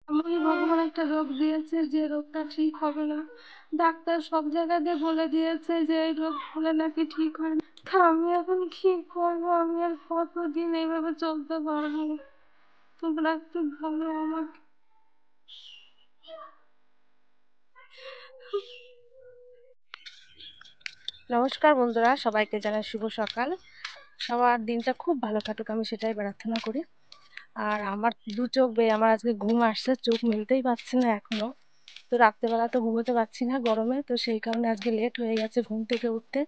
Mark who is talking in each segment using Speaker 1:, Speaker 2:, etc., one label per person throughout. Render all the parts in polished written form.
Speaker 1: আমাকে ভগবান একটা রোগ দিয়েছে যে রোগটা ঠিক হবে না। ডাক্তার সব জায়গাতে বলে দিয়েছে যে এই রোগ হলে নাকি ঠিক হয় না। তা আমি এখন কি করবো? আমি আর কতদিন এইভাবে চলতে পারবো? তোমরা একটু বলো আমাকে।
Speaker 2: নমস্কার বন্ধুরা, সবাইকে জানাই শুভ সকাল। সবার দিনটা খুব ভালো কাটুক, আমি সেটাই প্রার্থনা করি। আর আমার দু চোখ বেয়ে আমার আজকে ঘুম আসছে, চোখ মেলতেই পারছি না এখনো। তো রাত্রেবেলা তো ঘুমোতে পারছি না গরমে, তো সেই কারণে আজকে লেট হয়ে গেছে ঘুম থেকে উঠতে।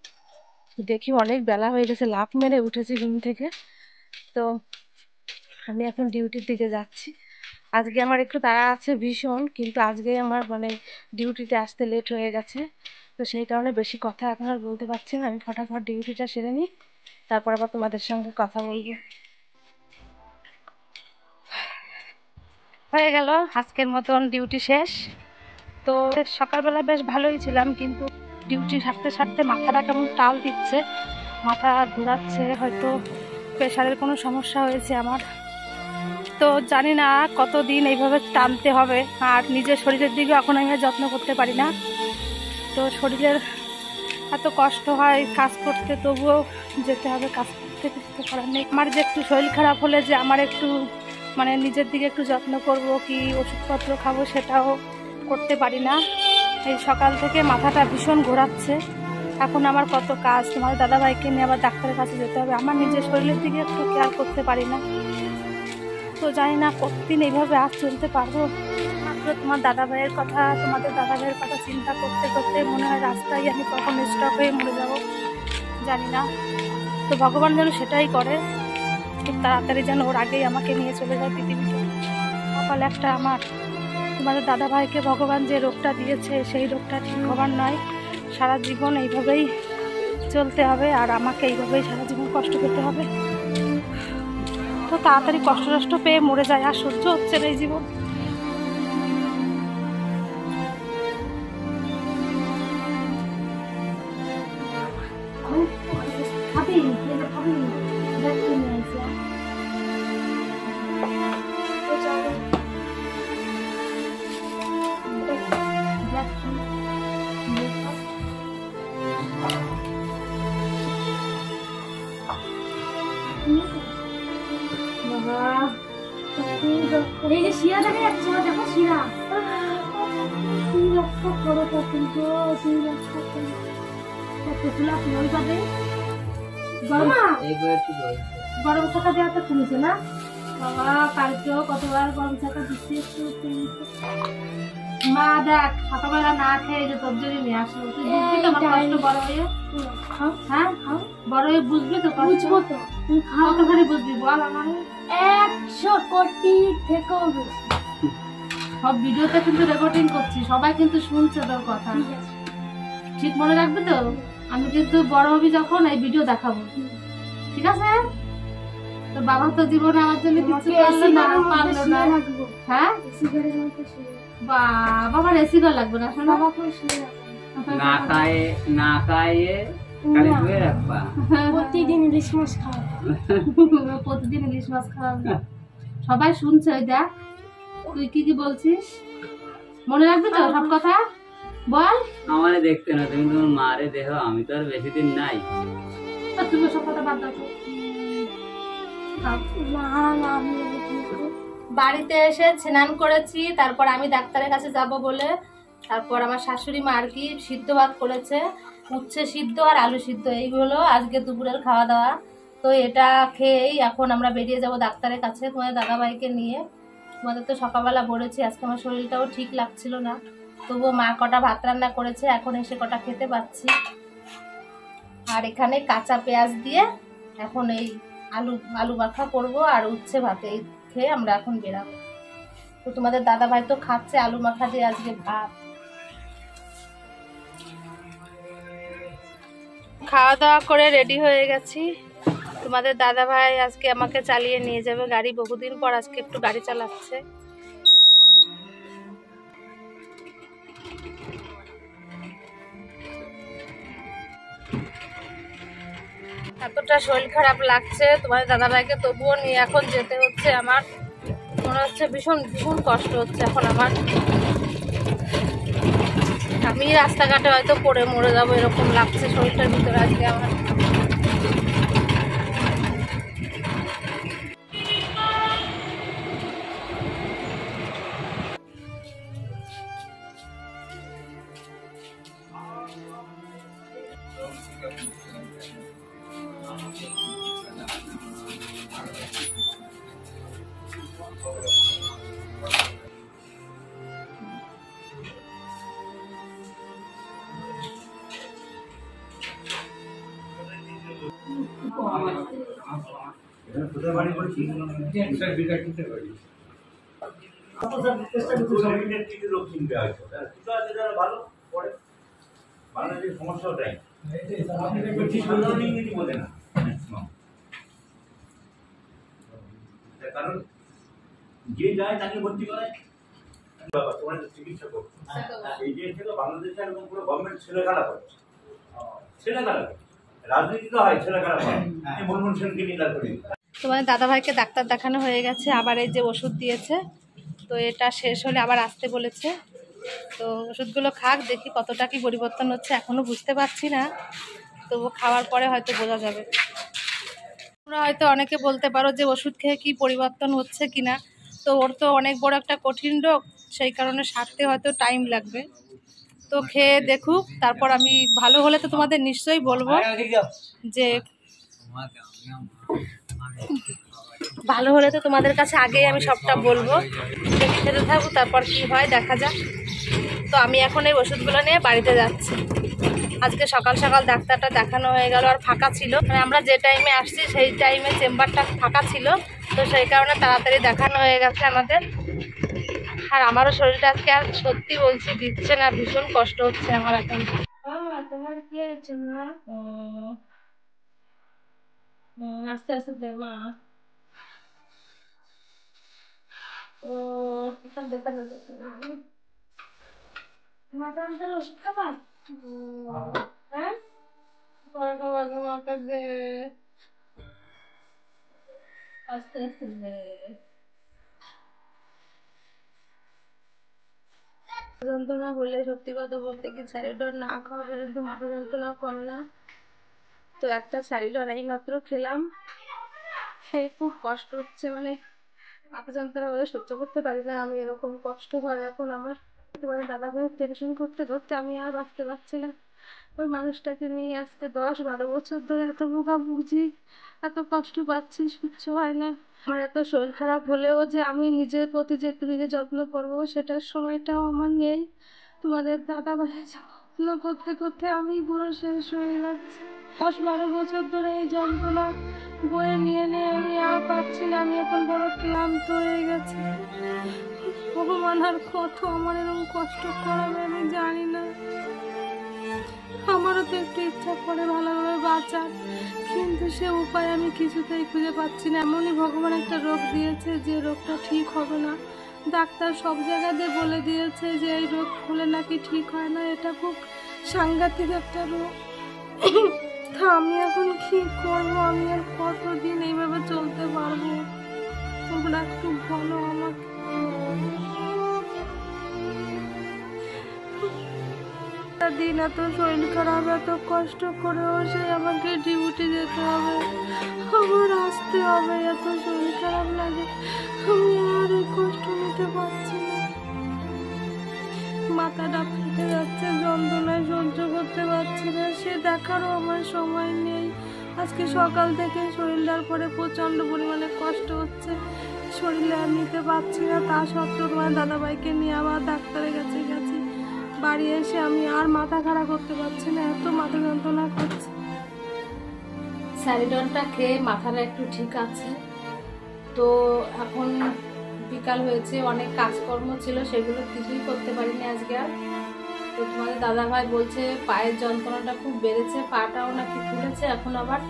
Speaker 2: দেখি অনেক বেলা হয়ে গেছে, লাফ মেরে উঠেছি ঘুম থেকে। তো আমি এখন ডিউটির দিকে যাচ্ছি। আজকে আমার একটু তাড়া আছে ভীষণ, কিন্তু আজকে আমার ডিউটিতে আসতে লেট হয়ে গেছে। তো সেই কারণে বেশি কথা এখন আর বলতে পারছি না। আমি ফটাফট ডিউটিটা সেরে নিই, তারপর আবার তোমাদের সঙ্গে কথা বলবো। হয়ে গেল আজকের মতন ডিউটি শেষ। তো সকালবেলা বেশ ভালোই ছিলাম, কিন্তু ডিউটি সারতে সারতে মাথাটা কেমন টাল দিচ্ছে, মাথা ঘোরাচ্ছে, হয়তো প্রেশারের কোনো সমস্যা হয়েছে আমার। তো জানি না কতদিন এইভাবে টানতে হবে। আর নিজের শরীরের দিকে এখন আমি যত্ন করতে পারি না। তো শরীরের এত কষ্ট হয় কাজ করতে, তবুও যেতে হবে কাজ করতে, কিছু করার নেই। আমার যে একটু শরীর খারাপ হলে যে আমার একটু নিজের দিকে একটু যত্ন করব কি ওষুধপত্র খাবো, সেটাও করতে পারি না। এই সকাল থেকে মাথাটা ভীষণ ঘোরাচ্ছে। এখন আমার কত কাজ, তোমার দাদাভাইকে নিয়ে আবার ডাক্তারের কাছে যেতে হবে, আমার নিজের শরীরের দিকে একটু কেয়ার করতে পারি না। তো জানি না কতদিন এইভাবে আর চলতে পারবো। মাত্র তোমার দাদাভাইয়ের কথা, তোমাদের দাদাভাইয়ের কথা চিন্তা করতে করতে মনে হয় রাস্তায় আমি কখন স্টপ হয়ে মরে যাবো জানি না। তো ভগবান যেন সেটাই করে, খুব তাড়াতাড়ি যেন ওর আগেই আমাকে নিয়ে চলে যায় পৃথিবীতে। কপাল একটা আমার, তোমাদের দাদাভাইকে ভগবান যে রোগটা দিয়েছে সেই রোগটা ঠিক হবার নয়। সারা জীবন এইভাবেই চলতে হবে, আর আমাকে এইভাবেই সারা জীবন কষ্ট পেতে হবে। তো তাড়াতাড়ি কষ্ট পেয়ে মরে যায়, আর সহ্য হচ্ছে না এই জীবন।
Speaker 3: এই যে শিরা দেখা যাচ্ছে, দেখো শিরা। তুই রক্ষা করো তো, কিন্তু তুই রক্ষা করো। তুলা ফুল পাবে গরম থাকা দেওয়া তো কমেছে না বাবা। কালকেও কতবার গরম থাকা দিচ্ছে, মা দেখ সকালবেলা না খেয়ে যে তোর জন্য নিয়ে আসলো। তুই বুঝবি তো আমার কষ্ট বড় হয়ে? হ্যাঁ বড় হয়ে বুঝবি তো? বুঝবো তো। তুই কতখানি বুঝবি বল আমার? 100 কোটি থেকেও বেশি। সব ভিডিওতে কিন্তু রেকর্ডিং করছি, সবাই কিন্তু শুনছে তোর কথা। ঠিক মনে রাখবি তো? আমি কিন্তু বড় হবি যখন এই ভিডিও দেখাবো, ঠিক আছে? তো বাবা তো জীবনে আমার জন্য কিছু পারলো না। হ্যাঁ বাবার এসি ঘর লাগবে না, শোনো
Speaker 4: না খাইয়ে
Speaker 3: প্রতিদিন ইলিশ মাছ খাওয়া।
Speaker 4: প্রতিদিন ইলিশ মাছ খাওয়াবে। সবাই শুনছে, ওই দেখ তুই কি কি বলছিস, মনে রাখবি তো সব কথা? বল।
Speaker 5: আমারে দেখতে না, তুমি তোমার মারে দেখো, আমি তো আর বেশি দিন নাই।
Speaker 4: তুমি সব কথা বাদ দাও। বাড়িতে এসে স্নান করেছি, তারপর আমি ডাক্তারের কাছে যাব বলে, তারপর আমার শাশুড়ি মা আর কি সিদ্ধ ভাত করেছে, উচ্ছে সিদ্ধ আর আলু সিদ্ধ, এইগুলো আজকে দুপুরের খাওয়া দাওয়া। তো এটা খেয়েই এখন আমরা বেরিয়ে যাব ডাক্তারের কাছে তোমাদের দাদাভাইকে নিয়ে। তোমাদের তো সকালবেলা বলেছি আজকে আমার শরীরটাও ঠিক লাগছিল না, তবুও মা কটা ভাত রান্না করেছে, এখন এসে কটা খেতে পাচ্ছি। আর এখানে কাঁচা পেঁয়াজ দিয়ে এখন এই আলু মাখা করবো আর উচ্ছে ভাতে, এই খেয়ে আমরা এখন বেরাবো। তো তোমাদের দাদাভাই তো খাচ্ছে আলু মাখা দিয়ে আজকে ভাত।
Speaker 2: খাওয়া দাওয়া করে রেডি হয়ে গেছি। তোমাদের দাদাভাই আজকে আমাকে চালিয়ে নিয়ে যাবে গাড়ি, বহুদিন পর আজকে একটু গাড়ি চালাচ্ছে। এতটা শরীর খারাপ লাগছে তোমাদের দাদাভাইকে, তবুও নিয়ে এখন যেতে হচ্ছে আমার।
Speaker 4: মনে হচ্ছে ভীষণ ভীষণ কষ্ট হচ্ছে এখন আমার। আমি রাস্তাঘাটে হয়তো পড়ে মরে যাবো এরকম লাগছে শরীরটার ভিতরে আজকে আমার।
Speaker 6: কারণ যে যায় তাকে ভর্তি করে তোমার চিকিৎসা করছে এই যে বাংলাদেশে এরকম পুরো গভর্নমেন্ট ছেলেখেলা করছে, ছেলেখেলা করছে, রাজনীতি তো হয় ছেলেখেলা করে। মনমোহন সেনকে নিয়ে করি।
Speaker 4: তোমাদের দাদাভাইকে ডাক্তার দেখানো হয়ে গেছে, আবার এই যে ওষুধ দিয়েছে, তো এটা শেষ হলে আবার আসতে বলেছে। তো ওষুধগুলো খাক, দেখি কতটা কি পরিবর্তন হচ্ছে, এখনও বুঝতে পারছি না, তবু খাওয়ার পরে হয়তো বোঝা যাবে। তোমরা হয়তো অনেকে বলতে পারো যে ওষুধ খেয়ে কি পরিবর্তন হচ্ছে কিনা, তো ওর তো অনেক বড় একটা কঠিন রোগ, সেই কারণে সারতে হয়তো টাইম লাগবে। তো খেয়ে দেখুক, তারপর আমি ভালো হলে তো তোমাদের নিশ্চয়ই বলবো, যে ভালো হলে তো তোমাদের কাছে আগেই আমি সবটা বলবো। খেতে থাকবো, তারপর কি হয় দেখা যাক। তো আমি এখন এই ওষুধগুলো নিয়ে বাড়িতে যাচ্ছি। আজকে সকাল সকাল ডাক্তারটা দেখানো হয়ে গেল, আর ফাঁকা ছিল, মানে আমরা যে টাইমে আসছি সেই টাইমে চেম্বারটা ফাঁকা ছিল, তো সেই কারণে তাড়াতাড়ি দেখানো হয়ে গেছে আমাদের। আর আমারও শরীরটা আজকে আর সত্যি বলছি দিচ্ছে না, ভীষণ কষ্ট হচ্ছে আমার এখন।
Speaker 1: তোমার কি হয়েছে মা? আস্তে আস্তে দে মা। মাথা ওষুধ খাবার? হ্যাঁ, মাথা দে, আস্তে আস্তে দে। যন্ত্রণা হলে সত্যি কথা বলতে কি স্যারিডন না খাওয়া পর্যন্ত মাথা যন্ত্রণা কমে না। তো একটা স্যারিডন এই মাত্র খেলাম, সেই খুব কষ্ট হচ্ছে, মানে মাথা যন্ত্রণা হলে সহ্য করতে পারি না আমি, এরকম কষ্ট হয় এখন আমার। মানে দাদাভাই টেনশন করতে করতে আমি আর বাঁচতে পারছি না। ওই মানুষটাকে নিয়ে আজকে 10-12 বছর ধরে এত ভোগাভুগি, এত কষ্ট পাচ্ছি, সহ্য হয় না। আমার এত শরীর খারাপ হলেও যে আমি নিজের প্রতি যে একটু নিজে যত্ন করবো সেটার সময়টাও আমার নেই। তোমাদের দাদাভাই যত্ন করতে করতে আমি পুরো শেষ হয়ে যাচ্ছি। 10-12 বছর ধরে এই যন্ত্রণা বয়ে নিয়ে নিয়ে আমি আর পাচ্ছি না, আমি এখন বড় ক্লান্ত হয়ে গেছি। ভগবান আর কত আমার এরকম কষ্ট করাবে আমি জানি না। আমারও তো একটু ইচ্ছা করে ভালোভাবে বাঁচার, কিন্তু সে উপায় আমি কিছুতেই খুঁজে পাচ্ছি না। এমনই ভগবান একটা রোগ দিয়েছে যে রোগটা ঠিক হবে না। ডাক্তার সব জায়গাতে বলে দিয়েছে যে এই রোগ হলে নাকি ঠিক হয় না, এটা খুব সাংঘাতিক একটা রোগ। তা আমি এখন কি করবো? আমি আর কতদিন এইভাবে চলতে পারবো? তোমরা একটু বলো আমাকে। দিন এত শরীর খারাপ, এত কষ্ট করেও সে আমাকে ডিউটি যেতে হবে, আবার আসতে হবে, এত শরীর খারাপ লাগে, আমি আর এই কষ্ট নিতে পারছি না। মাথাটা ফেটে যাচ্ছে, যন্ত্রণায় সহ্য করতে পারছি না, সে দেখারও আমার সময় নেই। আজকে সকাল থেকে শরীরটার পরে প্রচণ্ড পরিমাণে কষ্ট হচ্ছে, শরীরে আর নিতে পারছি না। তা সত্ত্বেও তোমার দাদাভাইকে নিয়ে আবার ডাক্তারের কাছে গেছি। বাড়ি এসে আমি আর মাথা খারাপ করতে পারছি না, এত মাথা যন্ত্রণা করছে।
Speaker 4: স্যারিডনটা খেয়ে মাথাটা একটু ঠিক আছে। তো এখন বিকাল হয়েছে, অনেক কাজকর্ম ছিল, সেগুলো কিছুই করতে পারিনি আজকে আর। তো তোমাদের দাদাভাই বলছে পায়ের যন্ত্রণাটা খুব বেড়েছে, পাটাও নাকি ফুলেছে এখন আবার।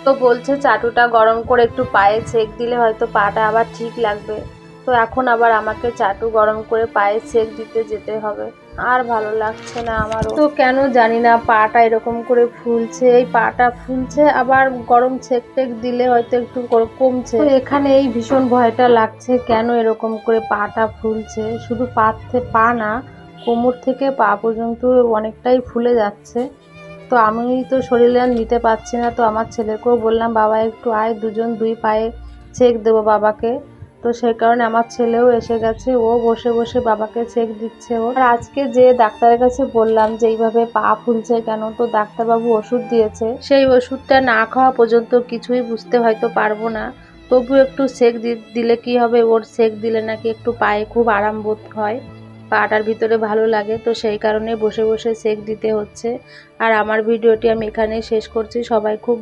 Speaker 4: তো বলছে চাটুটা গরম করে একটু পায়ে সেক দিলে হয়তো পাটা আবার ঠিক লাগবে। তো এখন আবার আমাকে চাটু গরম করে পায়ে সেক দিতে যেতে হবে। আর ভালো লাগছে না আমারও। তো কেন জানি না পাটা এরকম করে ফুলছে, এই পাটা ফুলছে, আবার গরম ছেক টেক দিলে হয়তো একটু কমছে। তো এখানে এই ভীষণ ভয়টা লাগছে, কেন এরকম করে পাটা ফুলছে। শুধু পা না, কোমর থেকে পা পর্যন্ত অনেকটাই ফুলে যাচ্ছে। তো আমি তো শরীরে আর নিতে পারছি না, তো আমার ছেলেকেও বললাম বাবা একটু আয়, দুজন দুই পায়ে ছেক দেবো বাবাকে। তো সেই কারণে আমার ছেলেও এসে গেছে, ও বসে বসে বাবাকে ছেক দিচ্ছে। ও আর আজকে যে ডাক্তারের কাছে বললাম যে এইভাবে পা ফুলছে কেন, তো ডাক্তারবাবু ওষুধ দিয়েছে, সেই ওষুধটা না খাওয়া পর্যন্ত কিছুই বুঝতে হয়তো পারবো না। তবু একটু সেক দিলে কি হবে, ওর সেক দিলে নাকি একটু পায়ে খুব আরাম বোধ হয়, পাটার ভিতরে ভালো লাগে। তো সেই কারণে বসে বসে সেক দিতে হচ্ছে। আর আমার ভিডিওটি আমি এখানেই শেষ করছি। সবাই খুব